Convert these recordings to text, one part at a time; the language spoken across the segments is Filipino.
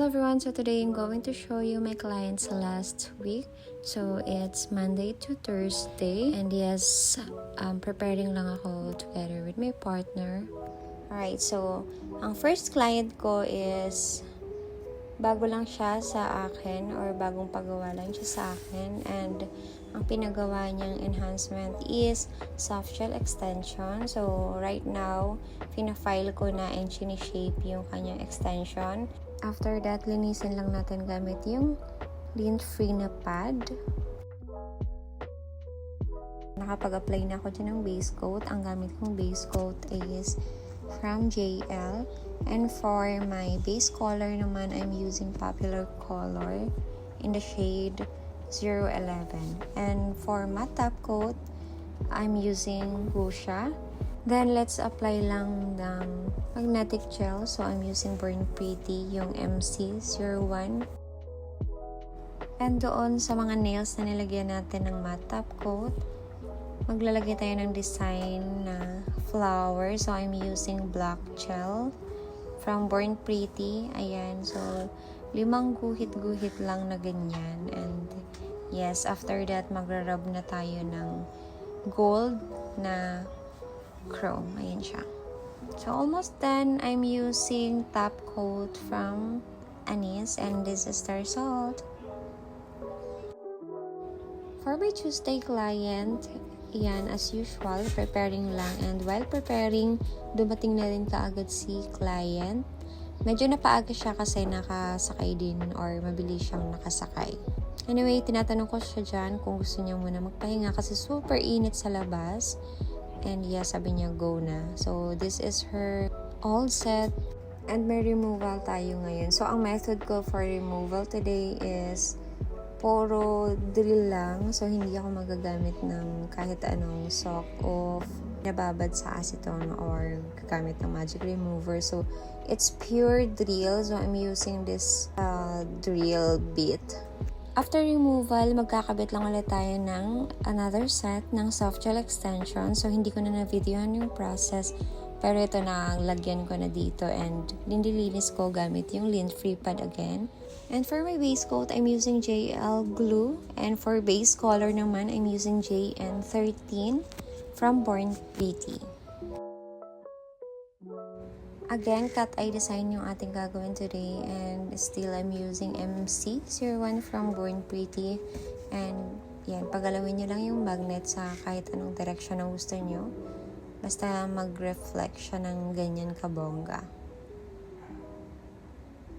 everyone, so today I'm going to show you my clients last week. So it's Monday to Thursday, and yes, preparing lang ako together with my partner. Alright, so ang first client ko is bago lang siya sa akin or bagong pagawa lang siya sa akin, and ang pinagawa niyang enhancement is soft gel extension. So right now, fina-file ko na and shape yung kanyang extension. After that, linisin lang natin gamit yung lint-free na pad. Nakapag-apply na ako dyan ng base coat. Ang gamit kong base coat is from JL. And for my base color naman, I'm using Popular Color in the shade 011. And for matte top coat, I'm using Fuchsia. Then, let's apply lang ng magnetic gel. So, I'm using Born Pretty, yung MC01. And doon sa mga nails na nilagyan natin ng matte top coat, maglalagay tayo ng design na flower. So, I'm using black gel from Born Pretty. Ayan. So, 5 guhit-guhit lang na ganyan. And yes, after that, magra-rub na tayo ng gold na chrome. Ayan siya. So, almost done. I'm using top coat from Anis, and this is Star Salt. For my Tuesday client, yan, as usual, preparing lang. And while preparing, dumating na rin kaagad si client. Medyo napaaga siya kasi nakasakay din or mabilis siyang nakasakay. Anyway, tinatanong ko siya dyan kung gusto niya muna magpahinga kasi super init sa labas. And yes, sabi niya go na. So, this is her all set. And may removal tayo ngayon. So, ang method ko for removal today is puro drill lang. So, hindi ako magagamit ng kahit anong soak off, nababad sa acetone or gagamit ng magic remover. So, it's pure drill. So, I'm using this drill bit. After removal, magkakabit lang ulit tayo ng another set ng soft gel extension. So, hindi ko na na-videohan yung process. Pero ito na, lagyan ko na dito and nililinis ko gamit yung lint-free pad again. And for my base coat, I'm using JL Glue. And for base color naman, I'm using JN13 from Born Pretty. Again, cat eye design yung ating gagawin today, and still I'm using MC01 from Born Pretty. And yan, pagalawin nyo lang yung magnet sa kahit anong direction na gusto nyo. Basta mag-reflect siya ng ganyan kabongga.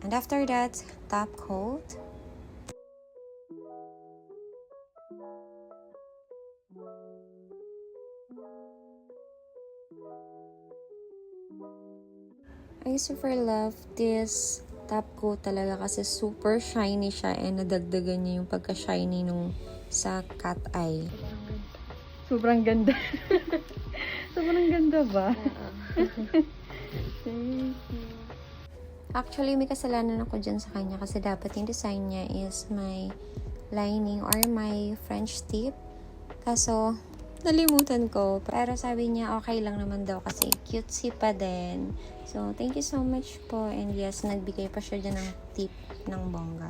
And after that, top coat. I super love this top coat talaga kasi super shiny siya and nadagdagan niya yung pagka-shiny nung sa cat eye. Sobrang ganda. Sobrang ganda ba? Thank you. Actually, may kasalanan ako dyan sa kanya kasi dapat yung design niya is my lining or my French tip. Kaso, nalimutan ko. Pero sabi niya, okay lang naman daw kasi cutesy pa din. So, thank you so much po. And yes, nagbigay pa siya dyan ng tip ng bongga.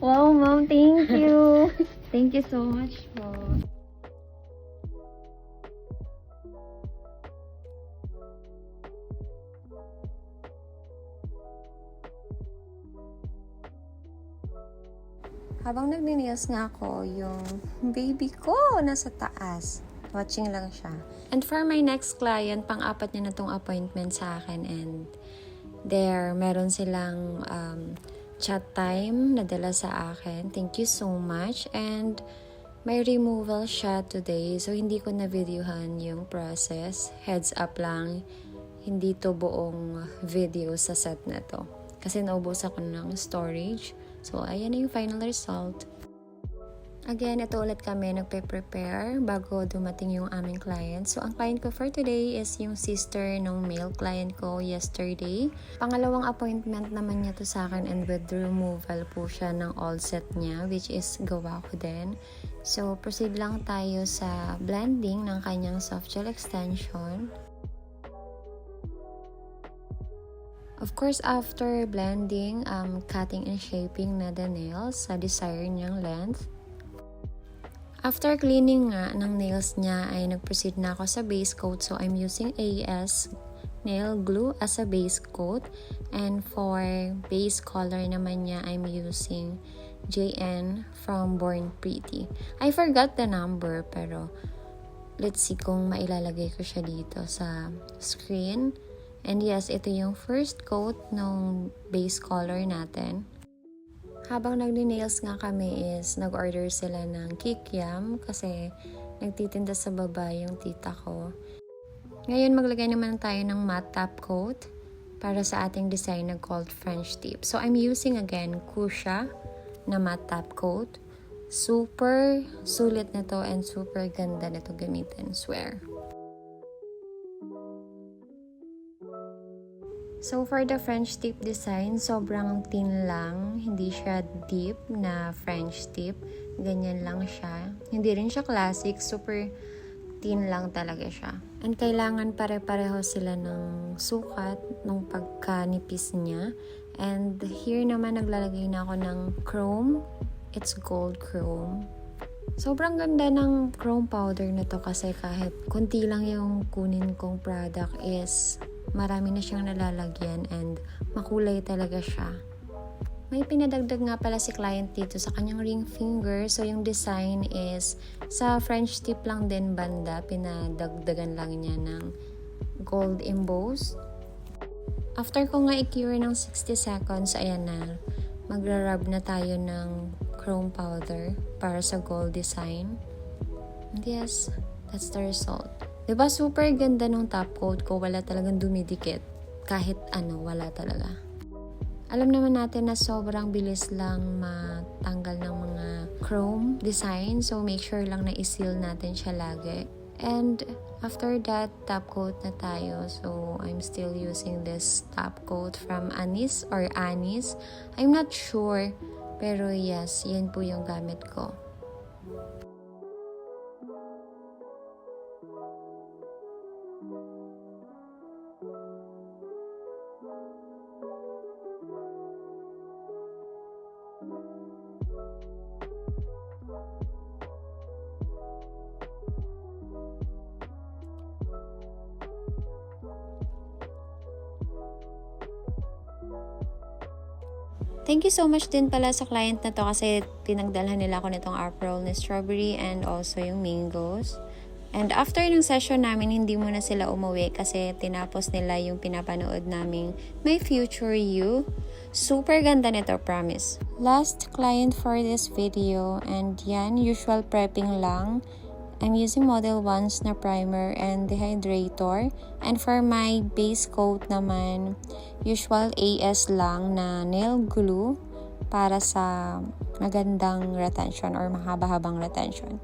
Wow, ma'am. Thank you. Thank you so much po. Habang nagninails nga ako, yung baby ko nasa taas. Watching lang siya. And for my next client, pang-apat niya na tong appointment sa akin. And there, meron silang chat time na dala sa akin. Thank you so much. And may removal siya today. So, hindi ko na-videohan yung process. Heads up lang. Hindi to buong video sa set na to. Kasi naubos ako ng storage. So, ayan na yung final result. Again, ito ulit kami nagpe-prepare bago dumating yung aming client. So, ang client ko for today is yung sister ng male client ko yesterday. Pangalawang appointment naman niya to sa akin, and with removal po siya ng all set niya, which is gawa ko din. So, proceed lang tayo sa blending ng kanyang soft gel extension. Of course, after blending, cutting and shaping na the nails sa desired niyang length. After cleaning nga ng nails niya ay nag-proceed na ako sa base coat. So, I'm using AS nail glue as a base coat. And for base color naman niya, I'm using JN from Born Pretty. I forgot the number pero let's see kung mailalagay ko siya dito sa screen. And yes, ito yung first coat ng base color natin. Habang nagni-nails nga kami is nag-order sila ng kikiam kasi nagtitinda sa baba yung tita ko. Ngayon maglagay naman tayo ng matte top coat para sa ating design na called French tip. So I'm using again Kusha na matte top coat. Super sulit na to and super ganda na to gamitin, swear. So, for the French tip design, sobrang thin lang. Hindi siya deep na French tip. Ganyan lang siya. Hindi rin siya classic. Super thin lang talaga siya. And kailangan pare-pareho sila ng sukat nung pagkanipis niya. And here naman naglalagay na ako ng chrome. It's gold chrome. Sobrang ganda ng chrome powder na to kasi kahit kunti lang yung kunin kong product is marami na siyang nalalagyan and makulay talaga siya. May pinadagdag nga pala si client dito sa kanyang ring finger. So yung design is sa French tip lang din banda. Pinadagdagan lang niya ng gold embossed. After ko nga i-cure ng 60 seconds, ayan na. Magra-rub na tayo ng chrome powder para sa gold design. And yes, that's the result. Diba super ganda nung top coat ko, wala talagang dumidikit. Kahit ano, wala talaga. Alam naman natin na sobrang bilis lang matanggal ng mga chrome design. So make sure lang na i-seal natin siya lagi. And after that, top coat na tayo. So I'm still using this top coat from Anis or Anis. I'm not sure. Pero yes, yan po yung gamit ko. Thank you so much din pala sa client na to kasi pinagdalhan nila ako nitong April na strawberry and also yung mangoes. And after ng session namin, hindi muna sila umuwi kasi tinapos nila yung pinapanood naming My Future You. Super ganda nito, promise. Last client for this video and yan, usual prepping lang. I'm using Model 1's na primer and dehydrator. And for my base coat naman, usual AS lang na nail glue para sa magandang retention or mahaba-habang retention.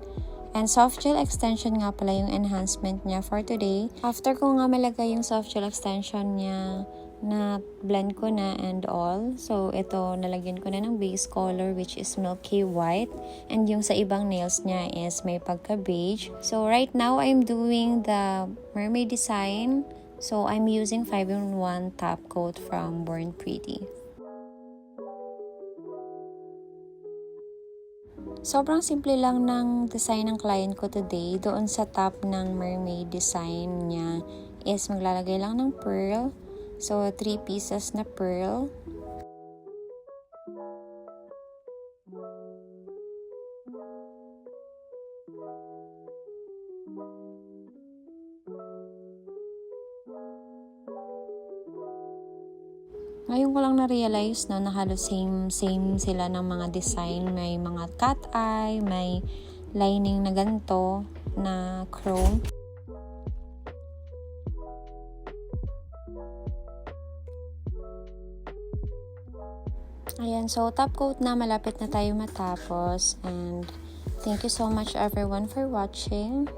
And soft gel extension nga pala yung enhancement niya for today. After ko nga malagay yung soft gel extension niya, na blend ko na and all. So, ito, nalagyan ko na ng base color which is milky white. And yung sa ibang nails niya is may pagka-beige. So, right now, I'm doing the mermaid design. So, I'm using 5-in-1 top coat from Born Pretty. Sobrang simple lang ng design ng client ko today. Doon sa top ng mermaid design niya is maglalagay lang ng pearl. So, 3 pieces na pearl. Ngayon ko lang na-realize na halos same sila ng mga design. May mga cat eye, may lining na ganito na chrome. Ayan, so top coat na, malapit na tayo matapos. And thank you so much everyone for watching.